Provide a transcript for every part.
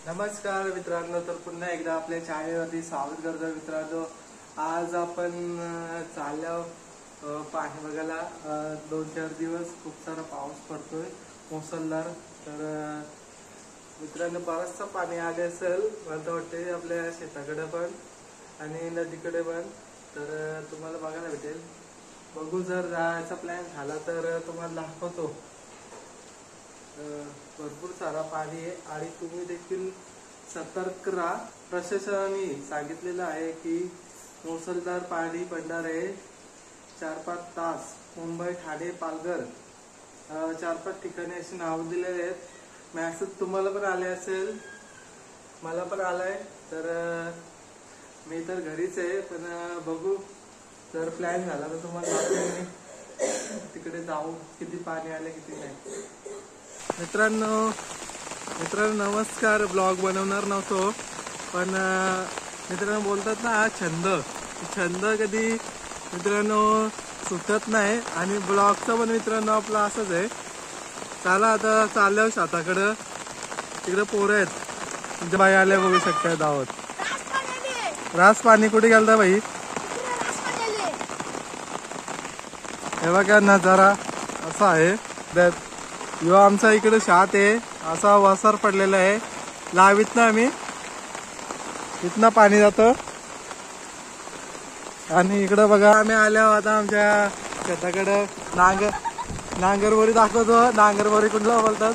नमस्कार मित्रांनो, तर पुन्हा एकदा आपल्या चॅनलवरती स्वागत करतो मित्रांनो। आज आपण चाललो पाणी बघायला। 2-4 दिवस खूप सारा पाऊस पडतोय मुसळधार। तर मित्रांनो बरंचसं पाणी आले असेल, मला वाटते आपल्या शेताकडे पण आणि नदीकडे पण। तर तुम्हाला बघायला भेटेल, बघू जर जायचा प्लॅन झाला तर तुम्हाला दाखवतो। भरपूर सारा पाणी आहे आणि तुम्ही देखील सतर्क राहा। प्रशासनाने सांगितलेलं आहे की मुसळधार पाणी पडणार आहे 4-5 तास। मुंबई, ठाणे, पालघर 4-5 ठिकाणी असे नाव दिलेले आहेत। मेसेज तुम्हाला पण आले असेल, मला पण आलाय। तर मी तर घरीच आहे, पण बघू जर प्लॅन झाला तर तुम्हाला दाखवेन तिकडे जाऊ किती पाणी आले किती नाही। मित्रांनो नमस्कार। ब्लॉग बनवणार नव्हतो, पण मित्रांनो बोलतात ना, छंद कधी मित्रांनो सुटत नाही आणि ब्लॉगचा पण मित्रांनो आपला असंच आहे। चला आता चाललो शेताकडं, तिकडे पोरं आहेत, तुमच्या बाई आल्या बघू शकताय दावत। रास पाणी कुठे गेलता बाई? हे बघा नजारा असा आहे। यो आमचा इकडे शात आहे, असा वसार पडलेला आहे। लावीत ना आम्ही इथनं पाणी जातं आणि इकडे बघा आम्ही आल्यावर आता आमच्या शेताकडे नांगरबोरी दाखवतो। नांगरबोरी कुठला बोलतात?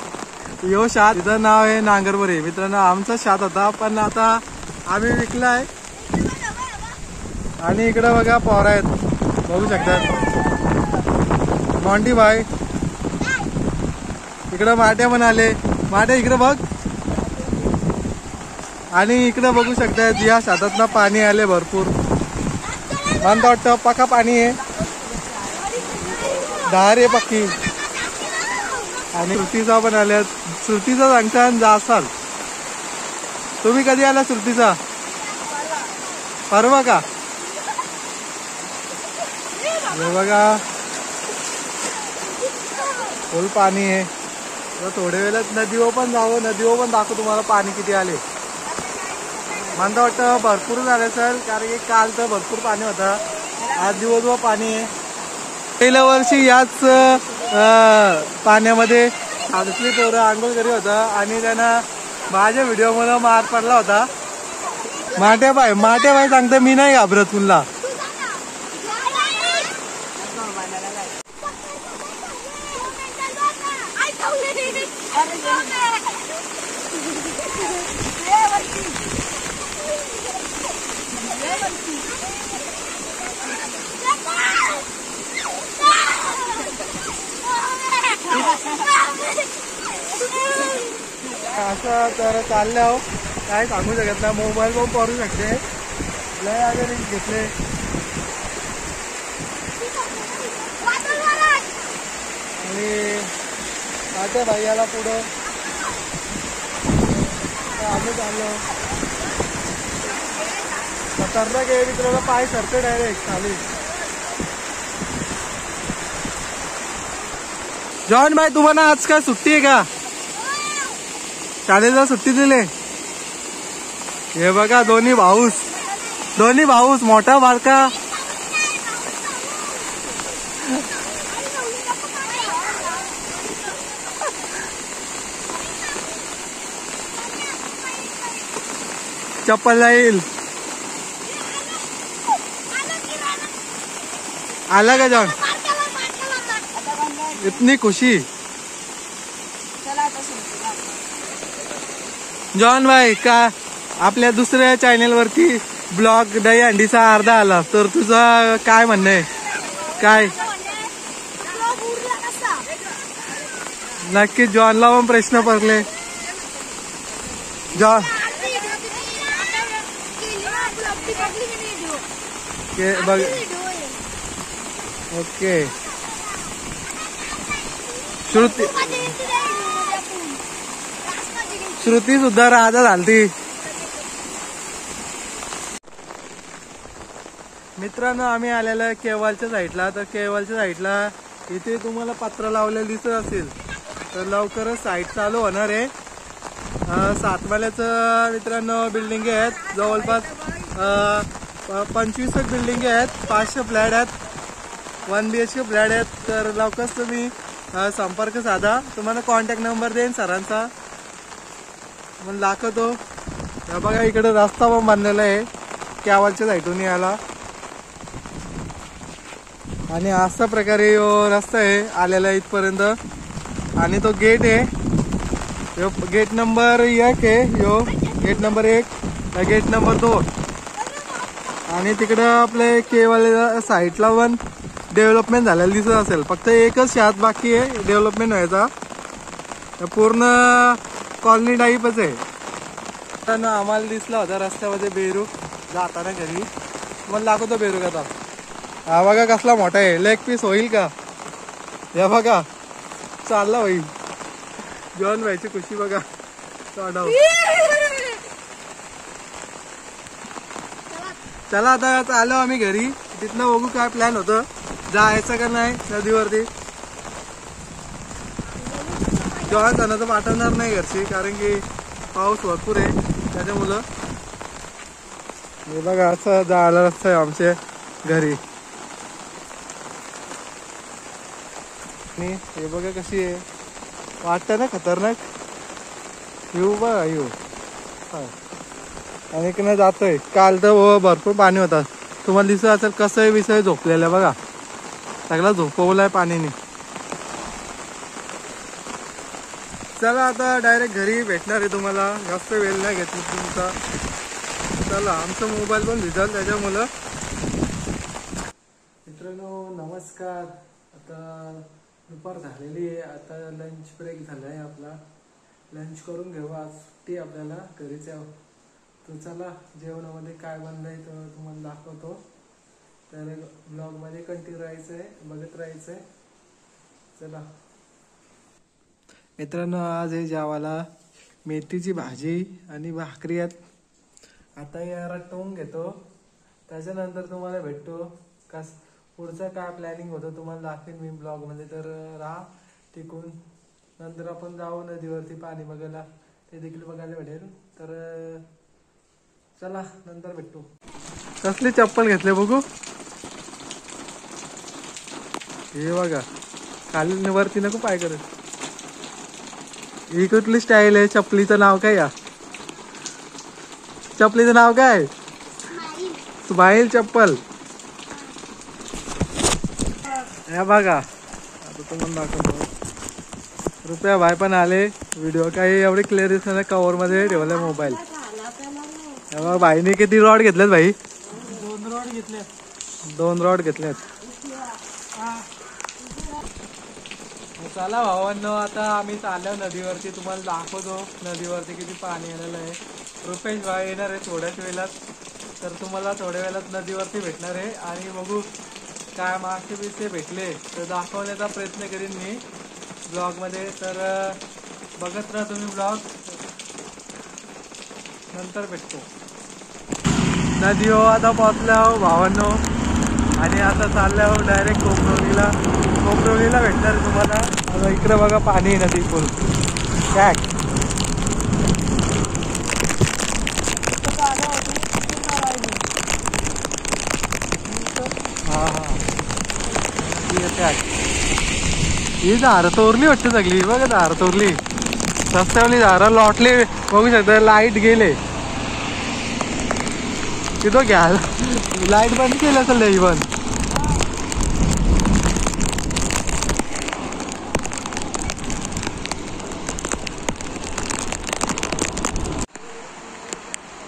यो शात, इथं नाव आहे नांगरबोरी। मित्रांनो आमचा शात होता, पण आता आम्ही विकलाय। आणि इकडे बघा पोरं आहेत, बघू शकतात। मॉन्टी भाई इकडं माट्या पण आले, माट्या इकडे बघ। आणि इकडे बघू शकताय या शेतात ना पाणी आले भरपूर। मला वाटतं पक्का पाणी आहे, धार आहे पक्की। आणि श्रुतीचा पण आल्यात, श्रुतीचा सांगता जा असाल तुम्ही। कधी आला श्रुतीचा? परवा का? हे बघा फुल पाणी आहे। थोड्या वेळात नदीवर पण जावं, नदीवर पण दाखवू तुम्हाला पाणी किती आले। मला वाटतं भरपूर झालं सर, कारण की काल तर भरपूर पाणी होता, आज दिवसभर पाणी आहे। गेल्या वर्षी याच पाण्यामध्ये आदसली पोरं आंघोळ करी होता आणि त्यांना माझ्या व्हिडिओ मध्ये मार पडला होता। माट्या बाई सांगते, मी नाही घाबरत तुला। असं तर चाललं काय सांगू शकत ना, मोबाईल पण पडू शकते। लय आगे घेतले आणि आता भाई पुढं आम्ही चाललो। खतरनाक आहे मित्रांनो, पाय सरते डायरेक्ट खाली। जॉन भाई तुम्हाला आज काय सुट्टी आहे का? शाळेला सुट्टी दिली। हे बघा दोन्ही भाऊस मोठा बारका। चप्पल जाईल आला का जॉन? इतनी खुशी। जॉन भाई का आपल्या दुसऱ्या चॅनल वरती ब्लॉग दही अंडीचा अर्धा आला, तर तुझं काय म्हणणं आहे? काय नक्की जॉनला पण प्रश्न पडले। जॉन बघ ओके। श्रुती सुद्धा राजा झालती। मित्रांनो आम्ही आलेलो केवालच्या साईडला। तर केवालच्या साईडला इथे तुम्हाला पत्र लावलेलं दिसत असेल, तर लवकरच साईट चालू होणार आहे। सातमाल्याचं मित्रांनो बिल्डिंग आहेत जवळपास 25 बिल्डिंग आहेत, 500 फ्लॅट आहेत, 1 BHK फ्लॅट आहेत. तर लवकरच तुम्ही संपर्क साधा. तुम्हाला कॉन्टॅक्ट नंबर देईन सरांचा, मग दाखवतो. हे बघा इकडे रस्ता पण बांधलेला आहे कॅवलच्या साईडून यायला, आणि अशा प्रकारे रस्ता आहे आलेला इथपर्यंत. आणि तो गेट आहे, गेट नंबर 1 आहे, गेट नंबर 1, गेट नंबर 2. आणि तिकडं आपले केवळ साईडला पण डेव्हलपमेंट झालेलं दिसत असेल. फक्त एकच शात बाकी आहे डेव्हलपमेंट व्हायचा, पूर्ण कॉलनी टाईपच आहे. तर आम्हाला दिसला होता रस्त्यामध्ये बेरूक जाताना घरी, मला दाखवतो बेरूक आता. हा बघा कसला मोठा आहे, लेग पीस होईल का? या बघा चालला होईल, जॉन व्हायची खुशी बघा. चला आता आलो आम्ही घरी. तिथनं बघू काय प्लॅन होतं, जायचं का नाही नदीवरती. जॉन त्यांना तर पाठवणार नाही घरची, कारण की पाऊस भरपूर आहे त्याच्यामुळं. हे बघा असं जायला रस्ता आहे आमच्या घरी. हे बघा कशी आहे, वाटतं ना खतरनाक. येऊ बघा येऊ, आणि इकडनं जातोय. काल तर भरपूर पाणी होता, तुम्हाला दिसत असेल कसं विषय झोपलेलं बघा, सगळा झोपवलाय पाणीने. चला आता डायरेक्ट घरी भेटणार आहे तुम्हाला, जास्त वेळ नाही घेतली तुमचा. चला आमचा मोबाईल पण भिजल त्याच्यामुळं. मित्रांनो नमस्कार. आता दुपार झालेली आहे, आता लंच ब्रेक झाला आहे आपला. लंच करून घेऊ, आज सुट्टी आपल्याला घरीच यावं. तर चला जेवणामध्ये काय बनलंय तर तुम्हाला दाखवतो. तर ब्लॉगमध्ये कंटिन्यू राहायचं आहे, बघत राहायचं आहे. चला मित्रांनो आज हे जेवायला मेथीची भाजी आणि भाकरी आहेत. आता याला टोंग घेतो, त्याच्यानंतर तुम्हाला भेटतो. पुढचं काय प्लॅनिंग होतं तुम्हाला दाखवेन मी ब्लॉगमध्ये, तर राहा टिकून. नंतर आपण जाऊ नदीवरती पाणी बघायला, ते देखील बघायला भेटेल. तर चला नंतर भेटू. कसली चप्पल घेतले बघू, हे बघा खाली वरती नको पाय करत. ही कुठली स्टाईल आहे, चपलीचं नाव काय? या चपलीचं नाव काय? स्माईल चप्पल. हे बघा आता तुम्हाला दाखवतो. रुपया भाई पण आले, व्हिडिओ काही एवढी क्लिअर दिसत नाही, कव्हर मध्ये ठेवलाय मोबाईल. बघा भाईने किती रॉड घेतलेत भाई? 2 रॉड घेतलेत. 2 रॉड घेतलेत. चला भावांनो आता आम्ही चाललो नदीवरती, तुम्हाला दाखवतो नदीवरती किती पाणी आलेलं आहे. रुपेश भाई येणार आहे थोड्याच वेळात, तर तुम्हाला थोड्या वेळात नदीवरती भेटणार आहे. आणि बघू काय मासे बिसे भेटले तर दाखवण्याचा प्रयत्न करीन मी ब्लॉगमध्ये. तर बघत राहा तुम्ही ब्लॉग, नंतर भेटतो. नदी हो आता पोचल्या हो भावांनो, आणि आता चालल्या हो डायरेक्ट कोपरवलीला भेटणार तुम्हाला. आता इकडे बघा पाणी नदी फुल कॅक. हा ही झाडं तोरली वाटते सगळी, बघा झाडं तोरली, रस्त्यावरली झाडं लॉटले बघू शकता. लाईट गेले तिथं, घ्या लाईट बंद केलं असेल इव्हन.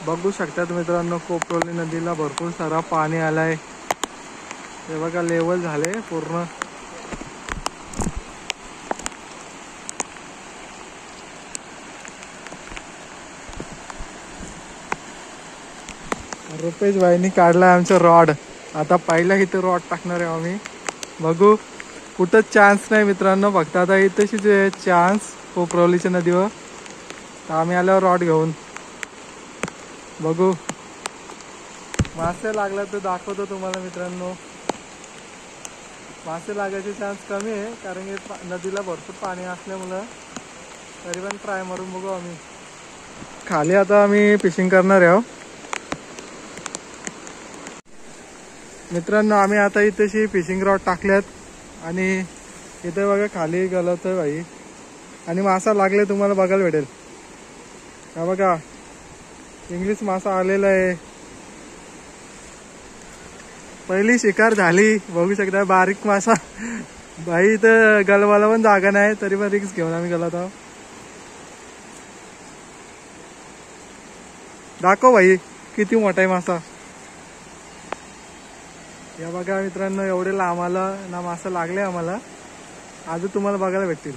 बघू शकतात मित्रांनो कोपरवली नदीला भरपूर सारा पाणी आलाय. हे बघा लेवल झाले पूर्ण. रुपेश भाईनी काढलाय आमचं रॉड. आता पहिला इथं रॉड टाकणार आहे आम्ही. बघू कुठं चान्स नाही मित्रांनो, फक्त आता इथेच चान्स कोपरवलीच्या नदीवर. तर आम्ही आल्यावर रॉड घेऊन बघू. मासे लागला तर दाखवतो तुम्हाला मित्रांनो. मासे लागायचे चान्स कमी आहे, कारण की नदीला भरपूर पाणी असल्यामुळं. तरी पण ट्राय मारून बघू आम्ही. खाली आता आम्ही फिशिंग करणार आहोत मित्रांनो. आम्ही आता इथेशी फिशिंग रॉड टाकल्यात आणि इथे बघा खाली गलत आहे भाई आणि मासा लागले तुम्हाला बघायला भेटेल. हा बघा इंग्लिश मासा आलेला आहे. पहिली शिकार झाली बघू शकता. बारीक मासा भाई. इथं गलवाला पण जागा नाही तरी पण रिक्स घेऊन आम्ही गलत आहोत. दाखव भाई किती मोठा आहे मासा. या बघा मित्रांनो एवढे आम्हाला ना मासा लागले आम्हाला. आज तुम्हाला बघायला भेटतील.